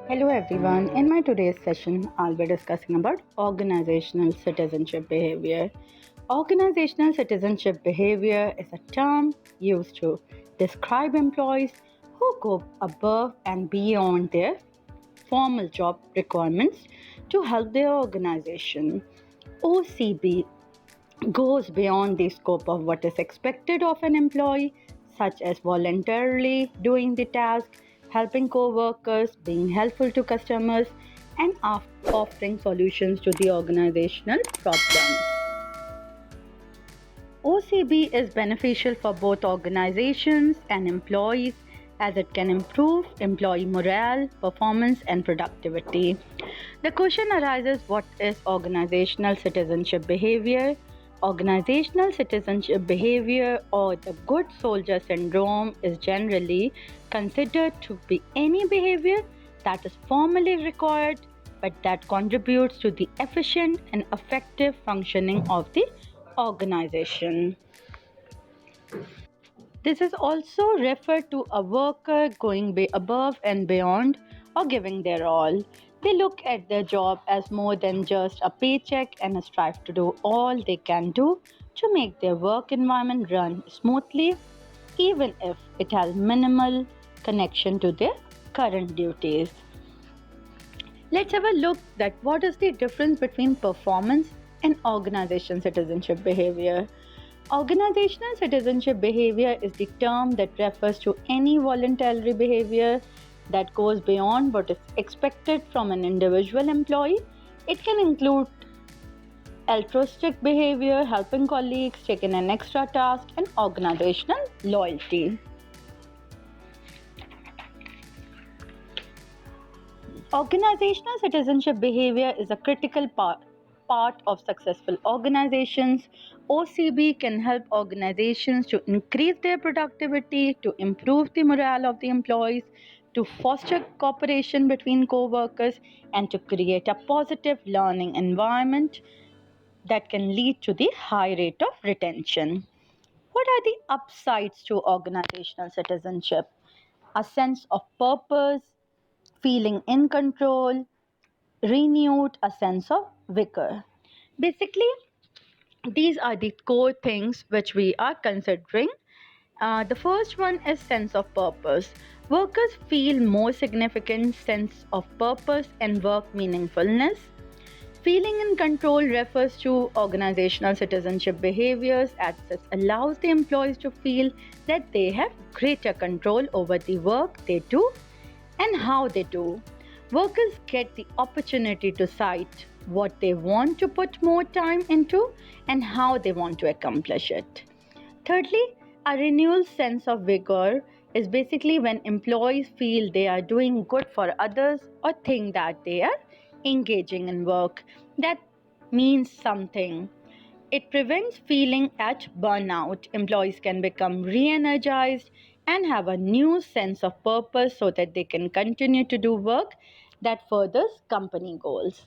Hello everyone. In my today's session, I'll be discussing about organizational citizenship behavior. Organizational citizenship behavior is a term used to describe employees who go above and beyond their formal job requirements to help their organization. OCB goes beyond the scope of what is expected of an employee, such as voluntarily doing the task, helping co workers, being helpful to customers, and offering solutions to the organizational problems. OCB is beneficial for both organizations and employees as it can improve employee morale, performance, and productivity. The question arises, what is organizational citizenship behavior? Organizational citizenship behavior, or the good soldier syndrome, is generally considered to be any behavior that is formally required but that contributes to the efficient and effective functioning of the organization. This is also referred to a worker going above and beyond or giving their all. They look at their job as more than just a paycheck and strive to do all they can do to make their work environment run smoothly, even if it has minimal connection to their current duties. Let's have a look at what is the difference between performance and organization citizenship behavior. Organizational citizenship behavior is the term that refers to any voluntary behavior that goes beyond what is expected from an individual employee. It can include altruistic behavior, helping colleagues, taking an extra task, and organizational loyalty. Organizational citizenship behavior is a critical part of successful organizations. OCB can help organizations to increase their productivity, to improve the morale of the employees, to foster cooperation between co-workers, and to create a positive learning environment that can lead to the high rate of retention. What are the upsides to organizational citizenship? A sense of purpose, feeling in control, renewed a sense of vigor. Basically, these are the core things which we are considering. The first one is sense of purpose. Workers feel more significant sense of purpose and work meaningfulness. Feeling in control refers to organizational citizenship behaviors as this allows the employees to feel that they have greater control over the work they do and how they do. Workers get the opportunity to decide what they want to put more time into and how they want to accomplish it. Thirdly, a renewed sense of vigor is basically when employees feel they are doing good for others or think that they are engaging in work that means something. It prevents feeling at burnout. Employees can become re-energized and have a new sense of purpose so that they can continue to do work that furthers company goals.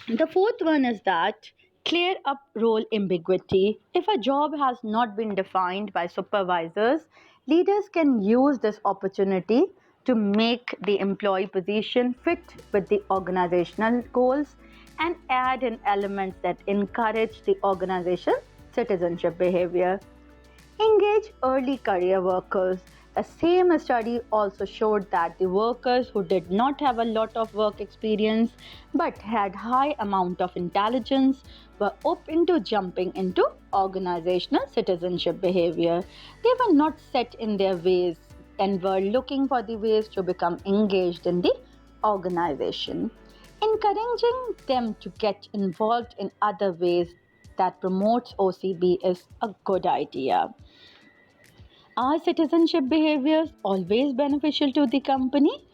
The fourth one is that clear up role ambiguity. If a job has not been defined by supervisors, leaders can use this opportunity to make the employee position fit with the organizational goals and add in elements that encourage the organization citizenship behavior. Engage early career workers. The same study also showed that the workers who did not have a lot of work experience but had high amount of intelligence were open to jumping into organizational citizenship behavior. They were not set in their ways and were looking for the ways to become engaged in the organization. Encouraging them to get involved in other ways that promotes OCB is a good idea. Are citizenship behaviors always beneficial to the company?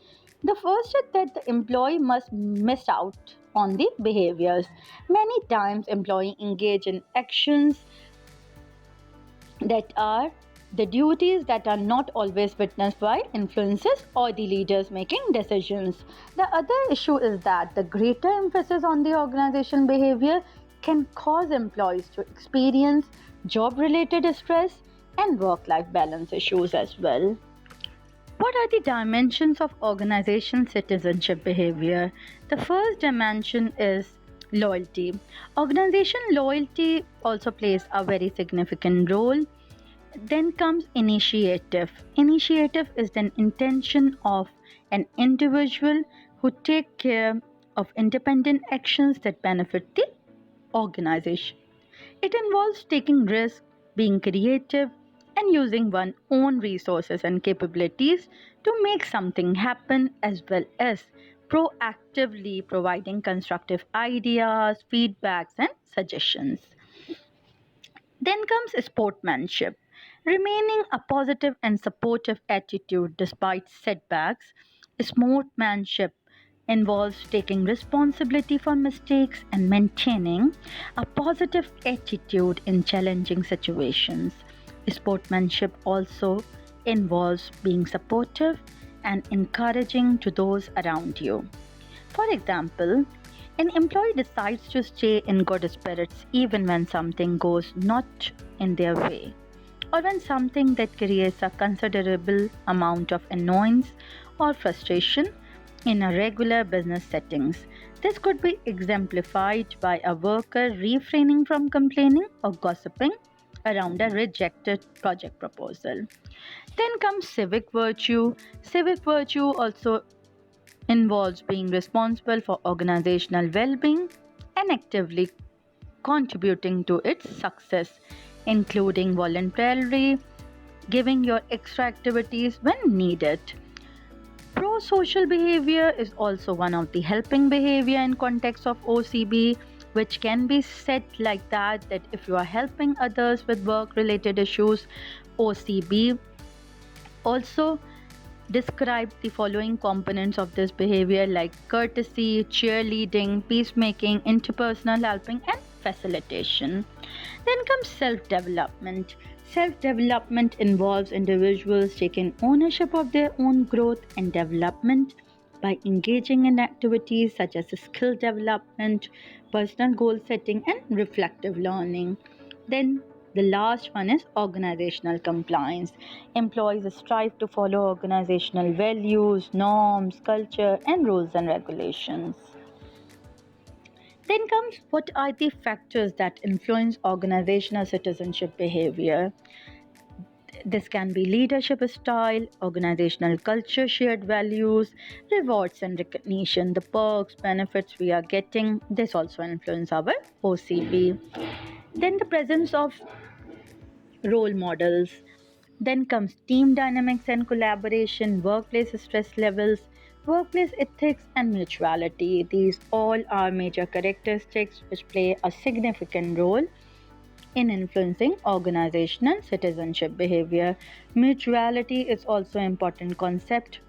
The first is that the employee must miss out on the behaviors. Many times employees engage in actions that are the duties that are not always witnessed by influences or the leaders making decisions. The other issue is that the greater emphasis on the organization behavior can cause employees to experience job related stress and work life balance issues as well. What are the dimensions of organization citizenship behavior? The first dimension is loyalty. Organization loyalty also plays a very significant role. Then comes initiative. Initiative is an intention of an individual who take care of independent actions that benefit the organization. It involves taking risks, being creative, and using one's own resources and capabilities to make something happen, as well as proactively providing constructive ideas, feedbacks, and suggestions. Then comes sportsmanship, remaining a positive and supportive attitude despite setbacks. Sportsmanship involves taking responsibility for mistakes and maintaining a positive attitude in challenging situations. Sportsmanship also involves being supportive and encouraging to those around you. For example, an employee decides to stay in good spirits even when something goes not in their way, or when something that creates a considerable amount of annoyance or frustration in a regular business settings. This could be exemplified by a worker refraining from complaining or gossiping around a rejected project proposal. Then comes civic virtue. Civic virtue also involves being responsible for organizational well being and actively contributing to its success, including voluntarily giving your extra activities when needed. Pro social behavior is also one of the helping behavior in context of OCB, which can be said like that if you are helping others with work related issues, OCB also describe the following components of this behavior like courtesy, cheerleading, peacemaking, interpersonal helping, and facilitation. Then comes self development. Self development involves individuals taking ownership of their own growth and development by engaging in activities such as skill development, personal goal setting, and reflective learning. Then the last one is organizational compliance. Employees strive to follow organizational values, norms, culture, and rules and regulations. Then comes what are the factors that influence organizational citizenship behavior. This can be leadership style, organizational culture, shared values, rewards and recognition, the perks, benefits we are getting. This also influence our OCB. Then the presence of role models. Then comes team dynamics and collaboration, workplace stress levels, workplace ethics, and mutuality. These all are major characteristics which play a significant role in influencing organizational citizenship behavior. Mutuality is also an important concept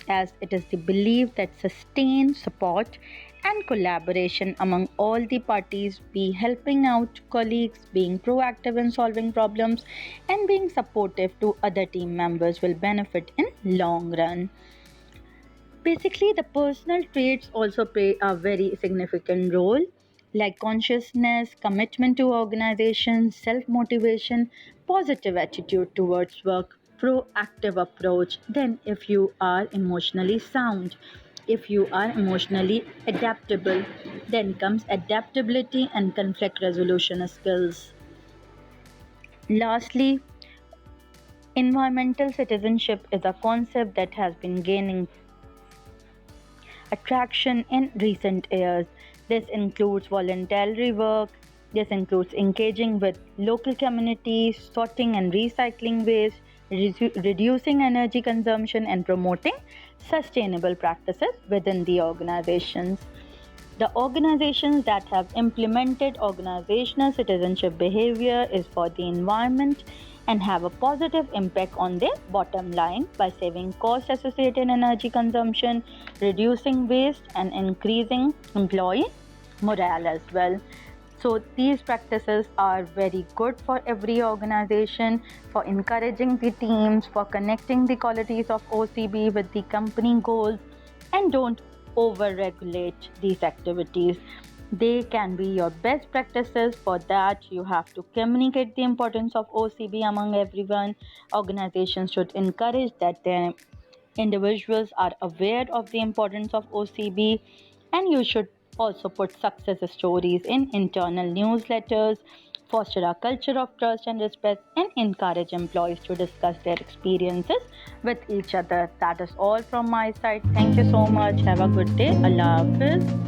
as it is the belief that sustained support and collaboration among all the parties, be helping out colleagues, being proactive in solving problems, and being supportive to other team members will benefit in long run. Basically, the personal traits also play a very significant role, like consciousness, commitment to organization, self motivation, positive attitude towards work, proactive approach. Then, if you are emotionally sound, if you are emotionally adaptable, then comes adaptability and conflict resolution skills. Lastly, environmental citizenship is a concept that has been gaining attraction in recent years. This includes voluntary work, this includes engaging with local communities, sorting and recycling waste, reducing energy consumption, and promoting sustainable practices within the organizations. The organizations that have implemented organizational citizenship behavior is for the environment and have a positive impact on their bottom line by saving cost associated energy consumption, reducing waste, and increasing employee morale as well. So these practices are very good for every organization, for encouraging the teams, for connecting the qualities of OCB with the company goals, and don't over-regulate these activities. They can be your best practices. For that, you have to communicate the importance of OCB among everyone. Organizations should encourage that their individuals are aware of the importance of OCB, and you should also put success stories in internal newsletters, foster a culture of trust and respect, and encourage employees to discuss their experiences with each other. That is all from my side. Thank you so much. Have a good day. Allah Hafiz.